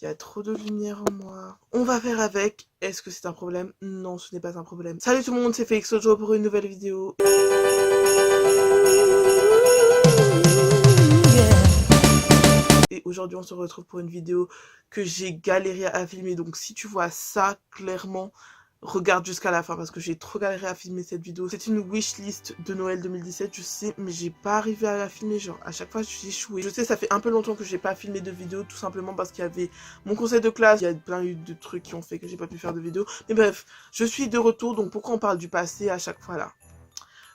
Il y a trop de lumière en moi. On va faire avec. Est-ce que c'est un problème? Non, ce n'est pas un problème. Salut tout le monde, c'est Félix Ojo pour une nouvelle vidéo. Et aujourd'hui, on se retrouve pour une vidéo que j'ai galéré à filmer. Donc si tu vois ça, clairement, regarde jusqu'à la fin parce que j'ai trop galéré à filmer cette vidéo. C'est une wishlist de Noël 2017, je sais, mais j'ai pas arrivé à la filmer. Genre, à chaque fois, j'ai échoué. Je sais, ça fait un peu longtemps que j'ai pas filmé de vidéo, tout simplement parce qu'il y avait mon conseil de classe. Il y a plein de trucs qui ont fait que j'ai pas pu faire de vidéo. Mais bref, je suis de retour, donc pourquoi on parle du passé à chaque fois là?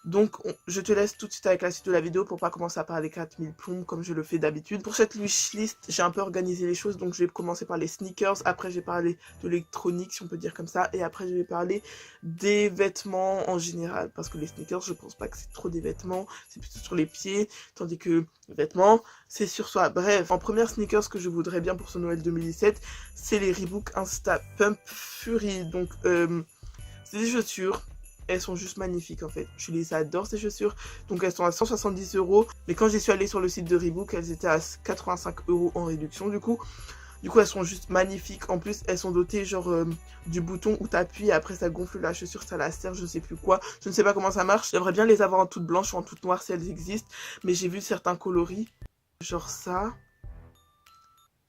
Donc, je te laisse tout de suite avec la suite de la vidéo pour pas commencer à parler 4000 plombes comme je le fais d'habitude. Pour cette wishlist, j'ai un peu organisé les choses, donc je vais commencer par les sneakers, après je vais parler de l'électronique, si on peut dire comme ça, et après je vais parler des vêtements en général, parce que les sneakers, je pense pas que c'est trop des vêtements, c'est plutôt sur les pieds, tandis que les vêtements, c'est sur soi. Bref, en première sneakers que je voudrais bien pour ce Noël 2017, c'est les Reebok Insta Pump Fury. Donc, c'est des chaussures. Elles sont juste magnifiques en fait. Je les adore ces chaussures. Donc elles sont à 170 €. Mais quand j'y suis allée sur le site de Reebok, elles étaient à 85 € en réduction du coup. Du coup elles sont juste magnifiques. En plus elles sont dotées genre du bouton où t'appuies et après ça gonfle la chaussure, ça la serre, je sais plus quoi. Je ne sais pas comment ça marche. J'aimerais bien les avoir en toute blanche ou en toute noire si elles existent. Mais j'ai vu certains coloris. Genre ça.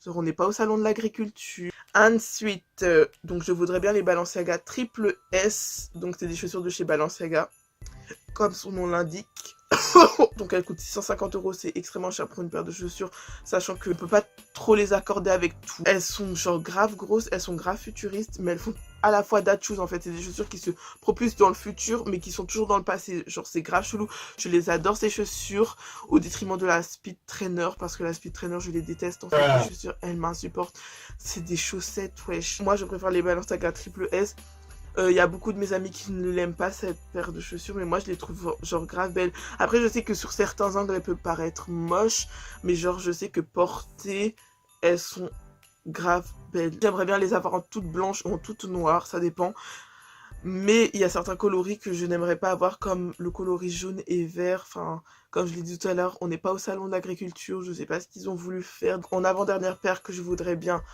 Genre on n'est pas au salon de l'agriculture. Ensuite, donc je voudrais bien les Balenciaga Triple S. Donc c'est des chaussures de chez Balenciaga. Comme son nom l'indique. Donc elles coûtent 650 €, c'est extrêmement cher pour une paire de chaussures, sachant que je ne peux pas trop les accorder avec tout. Elles sont genre grave grosses, elles sont grave futuristes, mais elles font à la fois date shoes en fait. C'est des chaussures qui se propulsent dans le futur, mais qui sont toujours dans le passé. Genre c'est grave chelou. Je les adore ces chaussures, au détriment de la Speed Trainer, parce que la Speed Trainer je les déteste en fait. Les chaussures elles m'insupportent. C'est des chaussettes wesh. Moi je préfère les Balenciaga Triple S. Y a beaucoup de mes amis qui ne l'aiment pas cette paire de chaussures, mais moi je les trouve genre grave belles. Après je sais que sur certains angles elles peuvent paraître moches, mais genre je sais que portées, elles sont grave belles. J'aimerais bien les avoir en toutes blanches ou en toutes noires, ça dépend. Mais il y a certains coloris que je n'aimerais pas avoir, comme le coloris jaune et vert. Enfin, comme je l'ai dit tout à l'heure, on n'est pas au salon de l'agriculture, je sais pas ce qu'ils ont voulu faire. En avant-dernière paire que je voudrais bien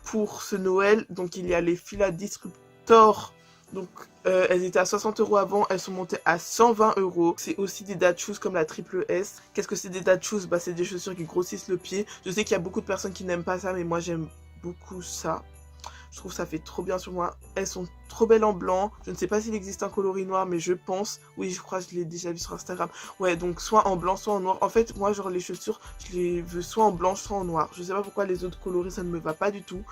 pour ce Noël, donc il y a les Fila Disruptor. Donc elles étaient à 60 € avant, elles sont montées à 120 €. C'est aussi des date shoes comme la Triple S. Qu'est-ce que c'est des date shoes? Bah c'est des chaussures qui grossissent le pied. Je sais qu'il y a beaucoup de personnes qui n'aiment pas ça, mais moi j'aime beaucoup ça. Je trouve ça fait trop bien sur moi. Elles sont trop belles en blanc. Je ne sais pas s'il existe un coloris noir, mais je pense. Oui, je crois que je l'ai déjà vu sur Instagram. Ouais, donc soit en blanc, soit en noir. En fait, moi, genre les chaussures, je les veux soit en blanc, soit en noir. Je sais pas pourquoi les autres coloris, ça ne me va pas du tout.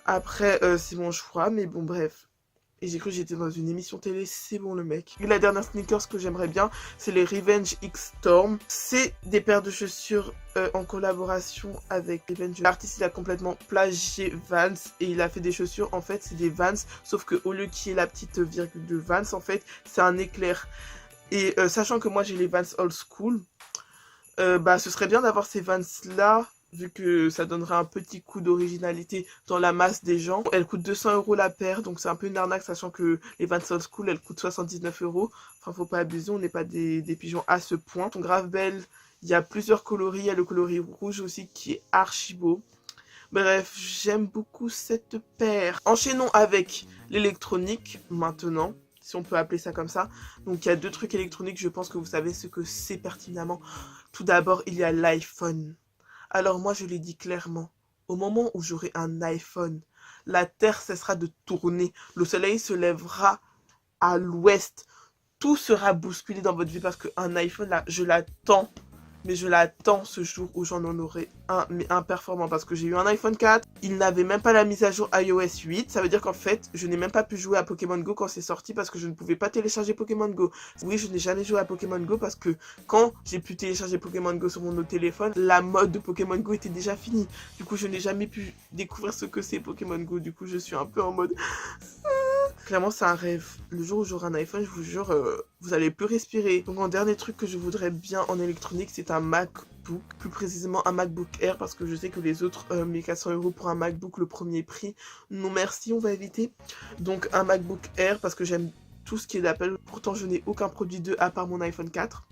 Après, c'est mon choix, mais bon, bref. Et j'ai cru que j'étais dans une émission télé, c'est bon le mec. Et la dernière sneakers que j'aimerais bien, c'est les Revenge X Storm. C'est des paires de chaussures en collaboration avec Revenge. L'artiste, il a complètement plagié Vans et il a fait des chaussures, en fait, c'est des Vans, sauf que au lieu qu'il y ait la petite virgule de Vans, en fait, c'est un éclair. Et sachant que moi, j'ai les Vans Old School, bah, ce serait bien d'avoir ces Vans-là, vu que ça donnerait un petit coup d'originalité dans la masse des gens. Elle coûte 200 € la paire, donc c'est un peu une arnaque, sachant que les Vans Old School, elles coûtent 79 €. Enfin, faut pas abuser, on n'est pas des pigeons à ce point. Elles sont grave belles, il y a plusieurs coloris, il y a le coloris rouge aussi qui est archi beau. Bref, j'aime beaucoup cette paire. Enchaînons avec l'électronique, maintenant, si on peut appeler ça comme ça. Donc il y a deux trucs électroniques, je pense que vous savez ce que c'est pertinemment. Tout d'abord, il y a l'iPhone. Alors moi, je l'ai dit clairement, au moment où j'aurai un iPhone, la Terre cessera de tourner, le soleil se lèvera à l'ouest, tout sera bousculé dans votre vie parce qu'un iPhone, là, je l'attends. Mais je l'attends ce jour où j'en aurai un, mais un performant. Parce que j'ai eu un iPhone 4, il n'avait même pas la mise à jour iOS 8. Ça veut dire qu'en fait, je n'ai même pas pu jouer à Pokémon Go quand c'est sorti parce que je ne pouvais pas télécharger Pokémon Go. Oui, je n'ai jamais joué à Pokémon Go parce que quand j'ai pu télécharger Pokémon Go sur mon autre téléphone, la mode de Pokémon Go était déjà finie. Du coup, je n'ai jamais pu découvrir ce que c'est Pokémon Go. Du coup, je suis un peu en mode... Clairement, c'est un rêve. Le jour où j'aurai un iPhone, je vous jure, vous allez plus respirer. Donc, un dernier truc que je voudrais bien en électronique, c'est un MacBook. Plus précisément, un MacBook Air, parce que je sais que les autres, 1400 € pour un MacBook, le premier prix. Non, merci, on va éviter. Donc, un MacBook Air, parce que j'aime tout ce qui est d'Apple. Pourtant, je n'ai aucun produit d'eux à part mon iPhone 4.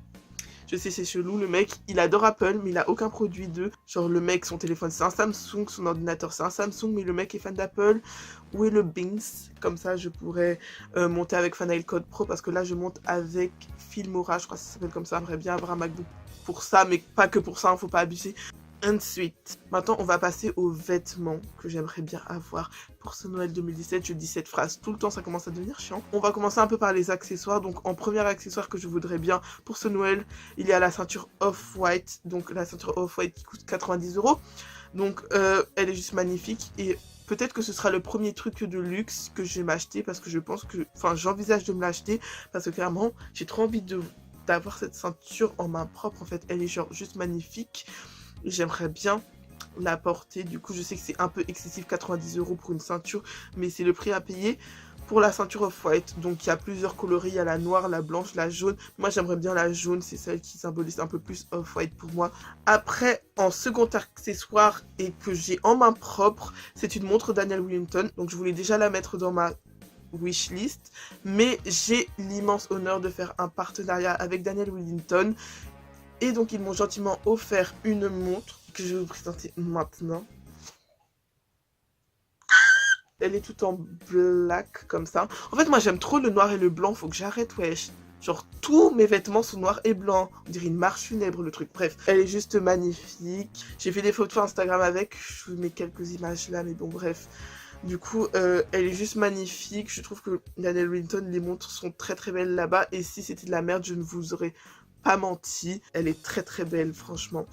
Je sais, c'est chelou, le mec, il adore Apple, mais il a aucun produit d'eux. Genre, le mec, son téléphone, c'est un Samsung, son ordinateur, c'est un Samsung, mais le mec est fan d'Apple. Où est le Bings? Comme ça, je pourrais monter avec Final Cut Pro, parce que là, je monte avec Filmora, je crois que ça s'appelle comme ça. J'aimerais bien avoir un MacBook pour ça, mais pas que pour ça, hein, faut pas abuser. Ensuite, maintenant on va passer aux vêtements que j'aimerais bien avoir pour ce Noël 2017. Je dis cette phrase tout le temps, ça commence à devenir chiant. On va commencer un peu par les accessoires. Donc en premier accessoire que je voudrais bien pour ce Noël, il y a la ceinture Off-White. Donc la ceinture Off-White qui coûte 90 €. Donc elle est juste magnifique et peut-être que ce sera le premier truc de luxe que je vais m'acheter parce que je pense que, enfin j'envisage de me l'acheter parce que clairement j'ai trop envie d'avoir cette ceinture en main propre. En fait elle est genre juste magnifique. J'aimerais bien la porter. Du coup, je sais que c'est un peu excessif, 90 € pour une ceinture, mais c'est le prix à payer pour la ceinture Off-White. Donc, il y a plusieurs coloris. Il y a la noire, la blanche, la jaune. Moi, j'aimerais bien la jaune. C'est celle qui symbolise un peu plus Off-White pour moi. Après, en second accessoire et que j'ai en main propre, c'est une montre Daniel Wellington. Donc, je voulais déjà la mettre dans ma wishlist. Mais j'ai l'immense honneur de faire un partenariat avec Daniel Wellington. Et donc, ils m'ont gentiment offert une montre que je vais vous présenter maintenant. Elle est toute en black, comme ça. En fait, moi, j'aime trop le noir et le blanc. Faut que j'arrête, wesh. Genre, tous mes vêtements sont noirs et blancs. On dirait une marche funèbre, le truc. Bref, elle est juste magnifique. J'ai fait des photos Instagram avec. Je vous mets quelques images là, mais bon, bref. Du coup, elle est juste magnifique. Je trouve que Daniel Wellington, les montres sont très très belles là-bas. Et si c'était de la merde, je ne vous aurais pas menti, elle est très très belle franchement.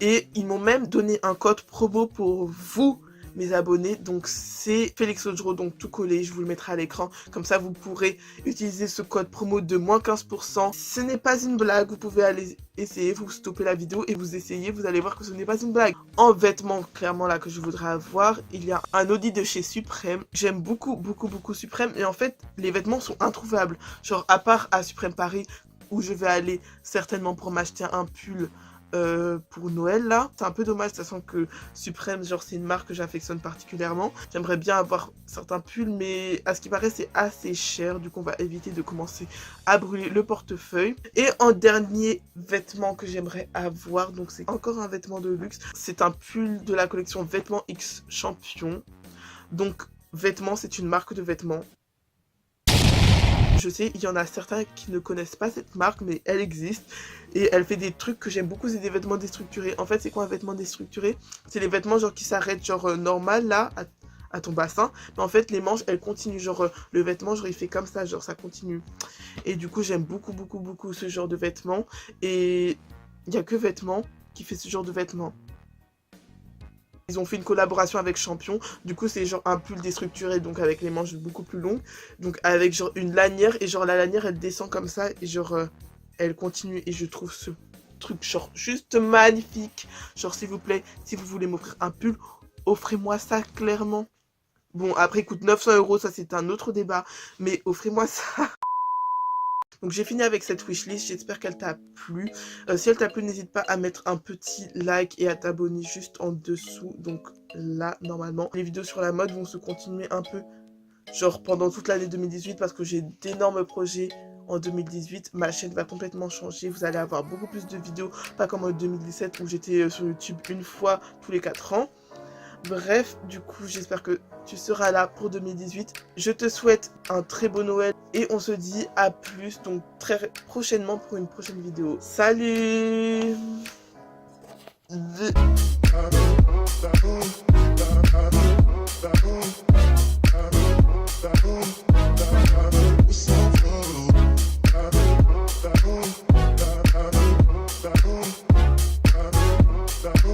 Et ils m'ont même donné un code promo pour vous, mes abonnés. Donc c'est Félix Ojro, donc tout collé, je vous le mettrai à l'écran. Comme ça vous pourrez utiliser ce code promo de moins 15%. Ce n'est pas une blague, vous pouvez aller essayer, vous stoppez la vidéo et vous essayez, vous allez voir que ce n'est pas une blague. En vêtements, clairement là que je voudrais avoir, il y a un Audi de chez Suprême. J'aime beaucoup Suprême et en fait les vêtements sont introuvables. Genre à part à Suprême Paris, où je vais aller certainement pour m'acheter un pull pour Noël là. C'est un peu dommage, sachant que Suprême, genre c'est une marque que j'affectionne particulièrement. J'aimerais bien avoir certains pulls, mais à ce qui paraît c'est assez cher, du coup on va éviter de commencer à brûler le portefeuille. Et en dernier vêtement que j'aimerais avoir, donc c'est encore un vêtement de luxe, c'est un pull de la collection Vêtements X Champion. Donc Vêtements, c'est une marque de vêtements. Je sais, il y en a certains qui ne connaissent pas cette marque, mais elle existe. Et elle fait des trucs que j'aime beaucoup, c'est des vêtements déstructurés. En fait, c'est quoi un vêtement déstructuré? C'est les vêtements genre qui s'arrêtent genre normal là, à ton bassin. Mais en fait, les manches, elles continuent. Genre le vêtement, genre il fait comme ça, genre ça continue. Et du coup, j'aime beaucoup ce genre de vêtements. Et il n'y a que Vêtements qui fait ce genre de vêtements. Ils ont fait une collaboration avec Champion, du coup c'est genre un pull déstructuré, donc avec les manches beaucoup plus longues, donc avec genre une lanière, et genre la lanière elle descend comme ça, et genre elle continue, et je trouve ce truc genre juste magnifique. Genre s'il vous plaît, si vous voulez m'offrir un pull, offrez-moi ça clairement. Bon après il coûte 900 €, ça c'est un autre débat, mais offrez-moi ça. Donc j'ai fini avec cette wishlist, j'espère qu'elle t'a plu. Si elle t'a plu, n'hésite pas à mettre un petit like et à t'abonner juste en dessous. Donc là, normalement, les vidéos sur la mode vont se continuer un peu, genre pendant toute l'année 2018, parce que j'ai d'énormes projets en 2018. Ma chaîne va complètement changer, vous allez avoir beaucoup plus de vidéos, pas comme en 2017 où j'étais sur YouTube une fois tous les 4 ans. Bref, du coup, j'espère que tu seras là pour 2018. Je te souhaite un très beau Noël et on se dit à plus, donc très prochainement pour une prochaine vidéo. Salut! That